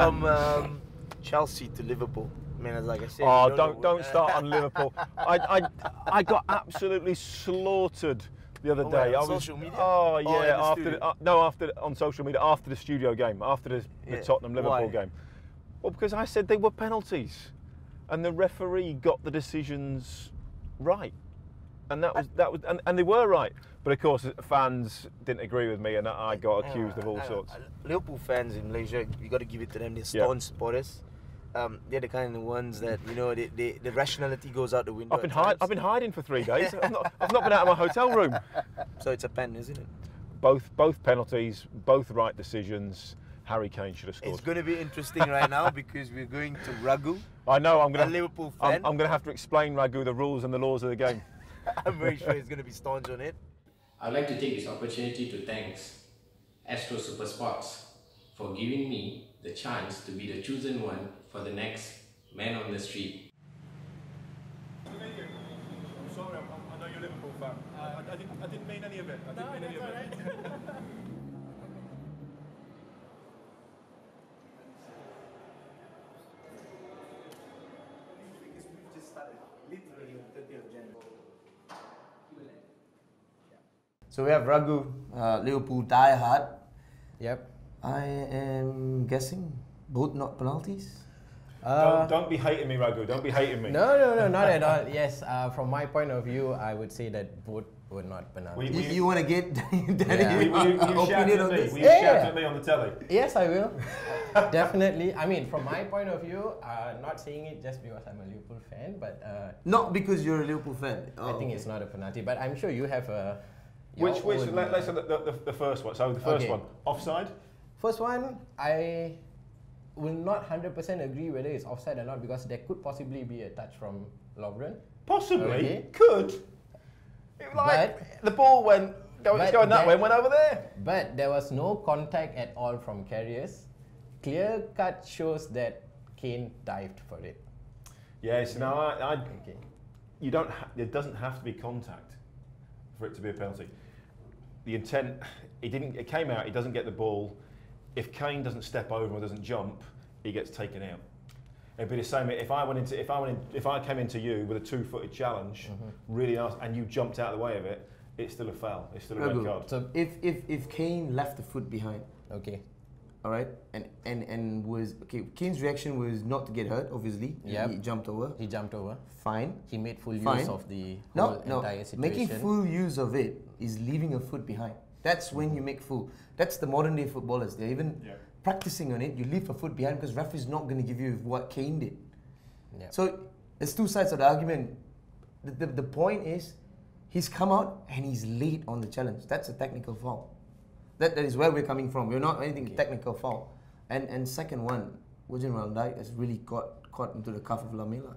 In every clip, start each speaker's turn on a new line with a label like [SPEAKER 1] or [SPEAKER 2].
[SPEAKER 1] from Chelsea to Liverpool. I mean, as like I said.
[SPEAKER 2] Oh, don't start on Liverpool. I got absolutely slaughtered the other day.
[SPEAKER 1] On social media?
[SPEAKER 2] Oh yeah,
[SPEAKER 1] after
[SPEAKER 2] on social media after the studio game, after the Tottenham Liverpool game. Well, because I said they were penalties, and the referee got the decisions right, and that was and they were right. But of course, fans didn't agree with me, and I got accused of all sorts.
[SPEAKER 1] Liverpool fans in Malaysia, you got to give it to them. They're staunch supporters. They're the kind of ones that the rationality goes out the window.
[SPEAKER 2] I've been hiding for 3 days. I've not been out of my hotel room.
[SPEAKER 1] So it's a pen, isn't it?
[SPEAKER 2] Both penalties, both right decisions. Harry Kane should have scored.
[SPEAKER 1] It's going to be interesting right now because we're going to Ragu.
[SPEAKER 2] I know. I'm
[SPEAKER 1] a Liverpool fan.
[SPEAKER 2] I'm going to have to explain Ragu the rules and the laws of the game.
[SPEAKER 1] I'm very sure he's going to be staunch on it.
[SPEAKER 3] I'd like to take this opportunity to thank Astro Super Sports for giving me the chance to be the chosen one for the next Man on the Street.
[SPEAKER 2] I'm sorry, I know you're a Liverpool fan. I didn't mean any of it.
[SPEAKER 1] So we have Ragu, Liverpool diehard.
[SPEAKER 4] Yep.
[SPEAKER 1] I am guessing both not penalties.
[SPEAKER 2] Don't be hating me, Ragu. Don't be hating me.
[SPEAKER 4] No, not at all. Yes, from my point of view, I would say that both were not penalties.
[SPEAKER 1] You want to get
[SPEAKER 2] Will you shout at me? Will you shout at me on the telly?
[SPEAKER 4] Yes, I will. Definitely. I mean, from my point of view, not saying it just because I'm a Liverpool fan, but
[SPEAKER 1] not because you're a Liverpool fan.
[SPEAKER 4] I think it's not a penalty. But I'm sure you have a.
[SPEAKER 2] Let's say the first one. So the first one, offside.
[SPEAKER 4] First one, I will not 100% agree whether it's offside or not because there could possibly be a touch from Lovren.
[SPEAKER 2] Possibly, could. Like the ball went going that way and went over there.
[SPEAKER 4] But there was no contact at all from Karius. Clear cut shows that Kane dived for it.
[SPEAKER 2] Yes, you don't. It doesn't have to be contact for it to be a penalty. The intent, it came out. He doesn't get the ball. If Kane doesn't step over or doesn't jump, he gets taken out. It'd be the same if I came into you with a 2-footed challenge, really asked, and you jumped out of the way of it. It's still a foul. It's still a red card.
[SPEAKER 1] So if Kane left the foot behind,
[SPEAKER 4] okay,
[SPEAKER 1] all right, and was okay. Kane's reaction was not to get hurt. Obviously, he jumped over.
[SPEAKER 4] He jumped over.
[SPEAKER 1] Fine.
[SPEAKER 4] He made full use of the entire situation.
[SPEAKER 1] Making full use of it is leaving a foot behind. That's when you make full. That's the modern day footballers. They're even practicing on it. You leave a foot behind because referee's not going to give you what Kane did. Yeah. So there's two sides of the argument. The point is, he's come out and he's late on the challenge. That's a technical foul. That is where we're coming from. We're not anything technical foul. And second one, Virgil van Dijk has really got caught into the cuff of Lamela.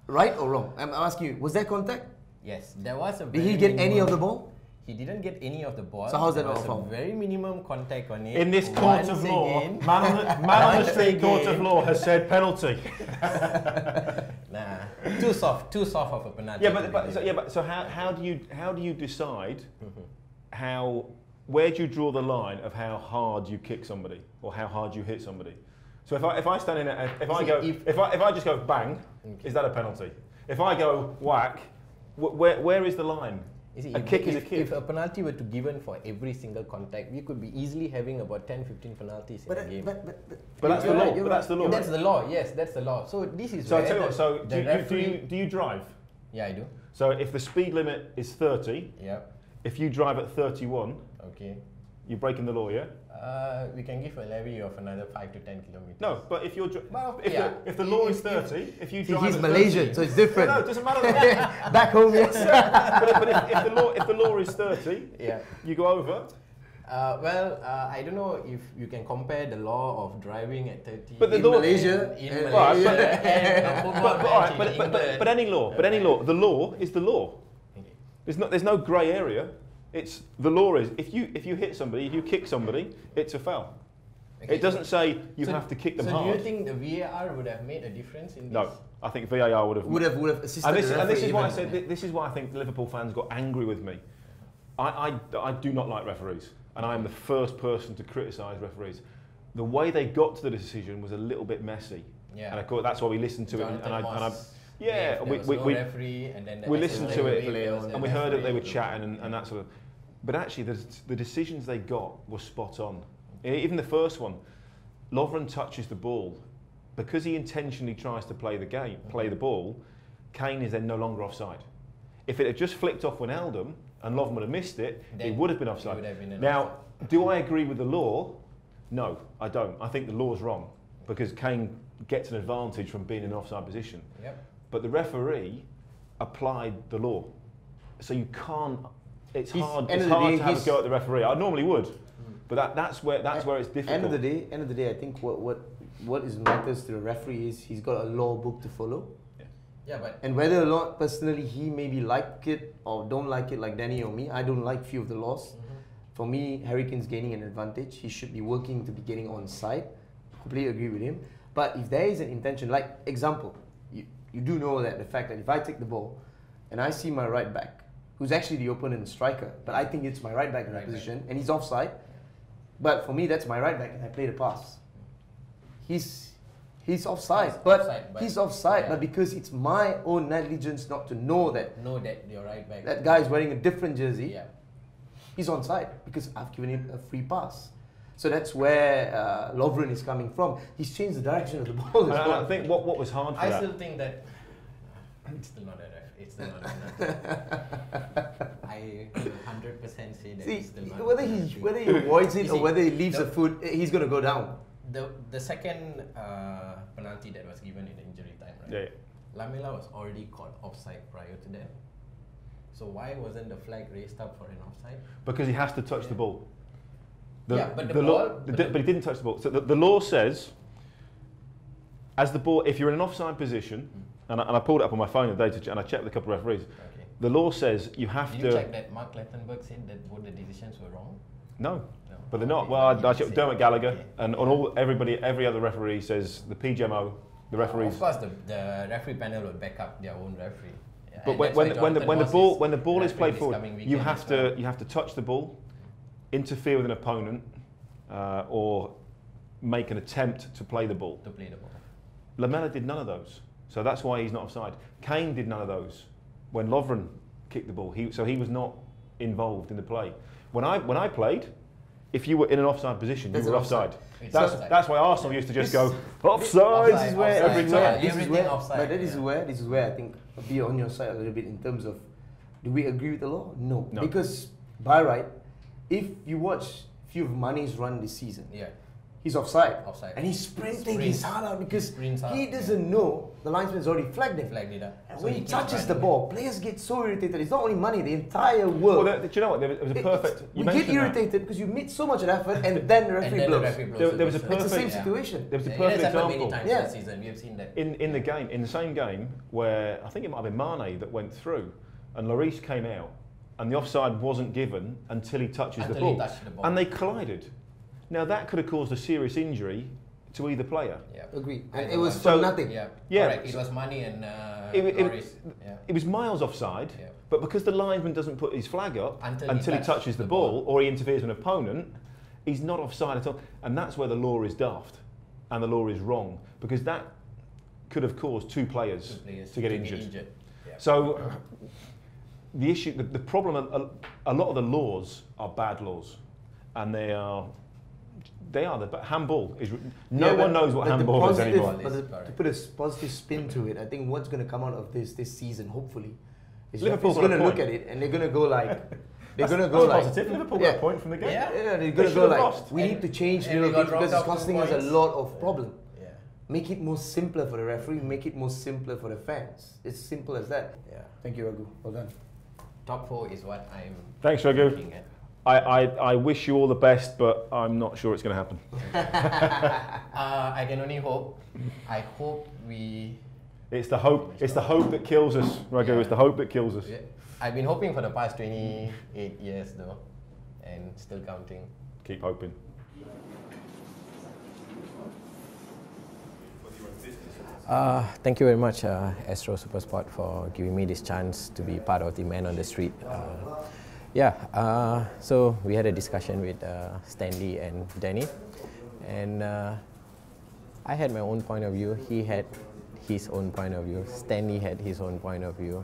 [SPEAKER 1] Right or wrong? I'm asking you, was there contact?
[SPEAKER 4] Yes, there was a.
[SPEAKER 1] Did he get any of the ball?
[SPEAKER 4] He didn't get any of the ball.
[SPEAKER 1] So how's that not a
[SPEAKER 4] foul? Very minimum contact on it.
[SPEAKER 2] In this court of law, man on the street court of law has said penalty.
[SPEAKER 4] Nah, too soft of a penalty.
[SPEAKER 2] So how do you decide where do you draw the line of how hard you kick somebody or how hard you hit somebody? So if I stand in if I just go bang, is that a penalty? If I go whack, where is the line? A kick is a kick.
[SPEAKER 4] If a penalty were to given for every single contact, we could be easily having about 10-15 penalties in a game.
[SPEAKER 2] But that's the law. But that's the law.
[SPEAKER 4] That's the law. Yes, that's the law. So this is.
[SPEAKER 2] So I tell you what. So do you drive?
[SPEAKER 4] Yeah, I do.
[SPEAKER 2] So if the speed limit is 30, if you drive at 31,
[SPEAKER 4] okay,
[SPEAKER 2] you're breaking the law, yeah?
[SPEAKER 4] We can give a levy of another 5 to 10 kilometers.
[SPEAKER 2] No, but if you're if the law is 30, if you drive
[SPEAKER 1] he's
[SPEAKER 2] at
[SPEAKER 1] Malaysian,
[SPEAKER 2] 30,
[SPEAKER 1] so it's different.
[SPEAKER 2] No, it doesn't matter.
[SPEAKER 1] Back home, yes.
[SPEAKER 2] but if the law is 30, you go over.
[SPEAKER 4] I don't know if you can compare the law of driving at 30
[SPEAKER 2] but
[SPEAKER 4] in Malaysia and a football match in England.
[SPEAKER 2] But any law, the law is the law. Okay. There's no grey area. It's the law is if you hit somebody, if you kick somebody, it's a foul. Okay. It doesn't say you have to kick them hard.
[SPEAKER 4] So do you think the VAR would have made a difference in this?
[SPEAKER 2] No, I think VAR would have
[SPEAKER 1] assisted.
[SPEAKER 2] And this is why I said this is why I think the Liverpool fans got angry with me. I do not like referees, and I am the first person to criticise referees. the way they got to the decision was a little bit messy.
[SPEAKER 4] Yeah.
[SPEAKER 2] And of course, that's why we listened to it.
[SPEAKER 4] Yeah, we referee, and then
[SPEAKER 2] we listened to it, and we heard that they were
[SPEAKER 4] referee.
[SPEAKER 2] chatting and that sort of. But actually, the decisions they got were spot on. Even the first one, Lovren touches the ball because he intentionally tries to play the ball. Kane is then no longer offside. If it had just flicked off Wijnaldum and Lovren would have missed it, it would have been offside. Now, do I agree with the law? No, I don't. I think the law's wrong because Kane gets an advantage from being in an offside position.
[SPEAKER 4] Yep.
[SPEAKER 2] But the referee applied the law, so you can't. It's hard. It's hard to have a go at the referee. I normally would, but that's where it's difficult.
[SPEAKER 1] End of the day, I think what is matters to the referee is he's got a law book to follow.
[SPEAKER 4] Yeah, but
[SPEAKER 1] and whether or not personally he maybe like it or don't like it, like Danny or me, I don't like few of the laws. For me, Harry Kane's gaining an advantage. He should be working to be getting onside. Completely agree with him. But if there is an intention, like example, you do know that the fact that if I take the ball and I see my right back, who's actually the opponent striker, but I think it's my right back in that position, and he's offside, but for me that's my right back and I play the pass. He's offside, but he's offside, but because it's my own negligence not to know that
[SPEAKER 4] your right back,
[SPEAKER 1] that guy is wearing a different jersey,
[SPEAKER 4] yeah,
[SPEAKER 1] he's onside because I've given him a free pass. So that's where Lovren is coming from. He's changed the direction of the ball as well.
[SPEAKER 2] I think what was hard for
[SPEAKER 4] I still think that it's still not a ref. It's still not a ref. I 100% say that it's still not
[SPEAKER 1] whether he avoids it or whether he leaves a foot, he's going to go down.
[SPEAKER 4] The second penalty that was given in the injury time, right?
[SPEAKER 2] Yeah.
[SPEAKER 4] Lamela was already caught offside prior to that. So why wasn't the flag raised up for an offside?
[SPEAKER 2] Because he has to touch the ball.
[SPEAKER 4] But
[SPEAKER 2] he didn't touch the ball. So the law says, as the ball, if you're in an offside position, and I pulled it up on my phone the day and I checked with a couple of referees. Okay. The law says you have
[SPEAKER 4] to. Did you check that Mark Lettenberg said that both the decisions were wrong?
[SPEAKER 2] No. But they're not. Well, I checked Dermot Gallagher, and on every other referee says the PGMO, the referees.
[SPEAKER 4] Of course, the referee panel would back up their own referee. Yeah,
[SPEAKER 2] but when the ball is played forward, you have to touch the ball, interfere with an opponent, or make an attempt to play the ball. Lamela did none of those, so that's why he's not offside. Kane did none of those when Lovren kicked the ball. So he was not involved in the play. When I played, if you were in an offside position, you were offside. That's why Arsenal used to just go offside. This is where every time.
[SPEAKER 1] This is where I think I'll be on your side a little bit in terms of, do we agree with the law? No. Because by right, if you watch few of Mane's run this season, he's offside. And he's sprinting his heart out because he doesn't know the linesman's already flagged him. And when he touches the ball, players get so irritated. It's not only Mane, the entire world.
[SPEAKER 2] Well, do you know what? It was a perfect.
[SPEAKER 1] We get irritated because you made so much effort and then the referee blows.
[SPEAKER 2] There was a perfect.
[SPEAKER 1] It's the same situation.
[SPEAKER 2] There was a perfect example.
[SPEAKER 4] Many times this season. We have seen that.
[SPEAKER 2] In the same game where I think it might have been Mane that went through, and Lloris came out, and the offside wasn't given until he touches the ball, and they collided. Now that could have caused a serious injury to either player.
[SPEAKER 1] Yeah, agree. And it was for nothing.
[SPEAKER 4] Yeah. Correct. It was Mane and Lloris.
[SPEAKER 2] It was miles offside, but because the linesman doesn't put his flag up until he touches the ball or he interferes with an opponent, he's not offside at all. And that's where the law is daft, and the law is wrong, because that could have caused two players to get injured.
[SPEAKER 4] Yeah.
[SPEAKER 2] So the issue, the problem, a lot of the laws are bad laws, and they are the handball is. No one knows what handball is anymore.
[SPEAKER 1] But to put a positive spin to it, I think what's going to come out of this season, hopefully, is
[SPEAKER 2] Liverpool's
[SPEAKER 1] going to look at it and they're going to go like,
[SPEAKER 2] positive. Liverpool got a point from the game.
[SPEAKER 1] Yeah, they're going to go like, we need to change little things because it's costing us a lot of problem.
[SPEAKER 4] Yeah.
[SPEAKER 1] Make it more simpler for the referee. Make it more simpler for the fans. It's simple as that. Yeah. Thank you, Raghu. Well done.
[SPEAKER 4] Top 4 is what I'm.
[SPEAKER 2] Thanks, Raghu. I wish you all the best, but I'm not sure it's going to happen.
[SPEAKER 4] I can only hope. I hope we.
[SPEAKER 2] It's the hope. It's the hope that kills us, Raghu. Yeah. It's the hope that kills us.
[SPEAKER 4] Yeah. I've been hoping for the past 28 years, though, and still counting.
[SPEAKER 2] Keep hoping.
[SPEAKER 4] Thank you very much, Astro Supersport, for giving me this chance to be part of the Man on the Street. So we had a discussion with Stanley and Danny, And I had my own point of view. He had his own point of view. Stanley had his own point of view.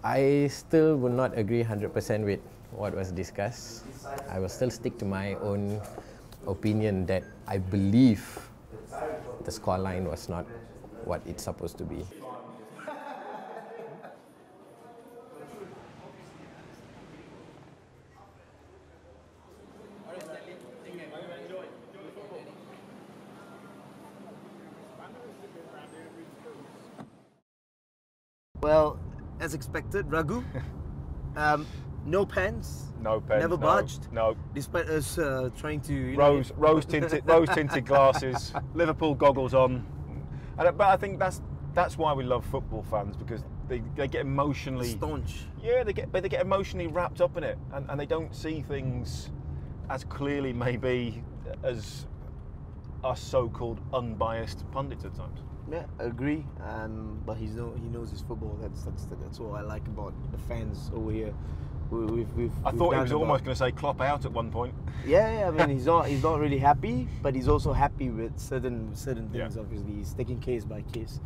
[SPEAKER 4] I still would not agree 100% with what was discussed. I will still stick to my own opinion that I believe the scoreline was not what it's supposed to be.
[SPEAKER 1] Well, as expected, Raghu. No pants.
[SPEAKER 2] No pens.
[SPEAKER 1] Never budged.
[SPEAKER 2] No.
[SPEAKER 1] Despite us trying to
[SPEAKER 2] Rose tinted glasses, Liverpool goggles on, but I think that's why we love football fans, because they get emotionally
[SPEAKER 1] staunch.
[SPEAKER 2] Yeah, they get emotionally wrapped up in it, and they don't see things as clearly maybe as us so-called unbiased pundits at times.
[SPEAKER 1] Yeah, agree. But he knows his football. That's what I like about the fans over here.
[SPEAKER 2] I thought he was almost going to say Klopp out at one point.
[SPEAKER 1] Yeah. I mean, he's not really happy, but he's also happy with certain things.
[SPEAKER 2] Yeah.
[SPEAKER 1] Obviously, he's taking case by case.